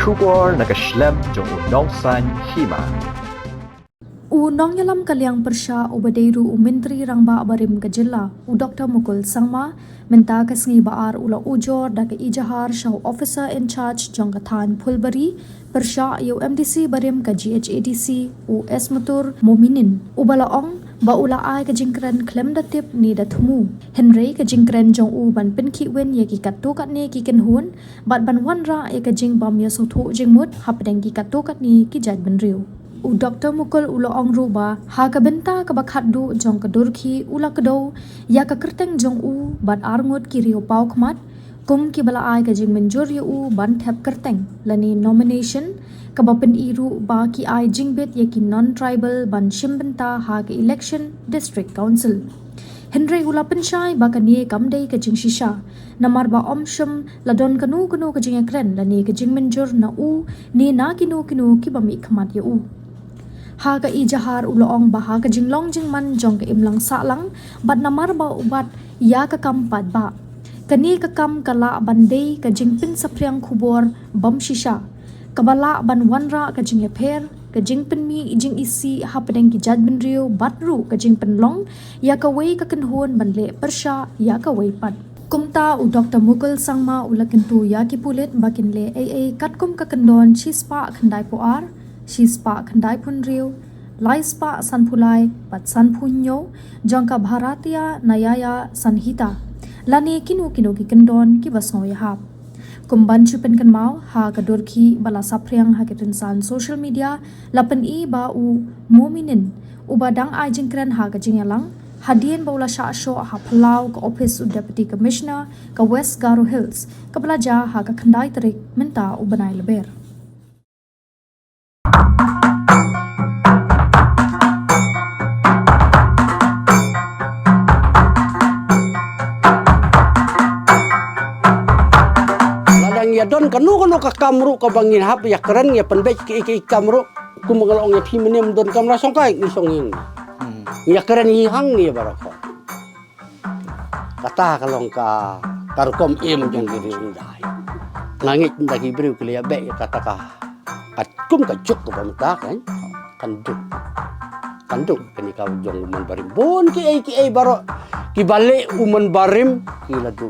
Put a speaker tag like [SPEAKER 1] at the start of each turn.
[SPEAKER 1] Ujor nakaslem jong unong san Hima.
[SPEAKER 2] Nong yalam kaliang persya ubadeiru Menteri Rangba Barim Kajilla Dr. Mukul Sangma menta kasngi baar ula Ujor da ke Ejahar Shaw Officer in Charge Jongkathan Pulbari persya MDC Barim ka GHADC Esmutur Mominin ubalaong ba ula ai ka jingkren klem datip ni dathumu Henry ka jingkren jong ban pinki wen ye ki katto kat ni ki ken hun bat ban Wanrah ye ka jing bam ya sotho jingmut hapdeng ki katto kat ni ki Jaidbynriew Dr. Mukul ula ong ruba ha ka benta ka bakhat du jong ka durki ula kado ya ka kerteng jong bat arngut ki rio pau khmat kum ki bala ai ka jing menjur yu ban thep kerteng lani nomination ka bapen iru ba ki ai jingbet ye ki non tribal ban shimbenta ha ka election district council Henry ula pensyai ba ka ni kamdei ka jing shisha namar ba omshum ladon kanu ka jing Kren lani ka jing menjur na ni na kinu ki ba mi khmat yu ha ka Ejahar uloong baha ka jinglong jingman jong ka imlang salang bat namar ba ubat ya ka kampad ba kani ka kam kala bandei ka jingpin sapriang khubor bam shisha kabala ban Wanrah ka Jingiapher ka jingpin mi jing isi hapdeng ki Jaidbynriew batru ka jingpin long ya ka wei ka kenhon ban le persya ya ka wei pat kumta Dr. Mukul Sangma ulakentu ya ki pulit bakin le katkum ka kendon chispa khandai poar Shispa khandai punriu, laispa sanpulai pat sanpunyo, jangka bharatiya nayaya sanhita, lani kinu ki kendon ki basnoy hap. Kumban chupen kan mau ha kadurki bala sapriang ha ketensan social media lapen ba Mominin ubadang ai jingkren ha ka jingalang hadien baula sha sho ha phalau ka office deputy commissioner ka West Garo Hills ka balaja ha ka khandai tarik menta ubanai leber.
[SPEAKER 3] Ya don kanu ka kamru ka bangin hap ya keren ya penbek ki kamru ku mengalong ya piminim don kamra songkai ni songin ya keren hi hang ni barako kata kalong ka karkom im jong diri undai langit ndaki briu klia be kata ka kum ka juk ka pamta kan kanduk kani ka jong man barim bon ki baro ki bale uman barim ki ladu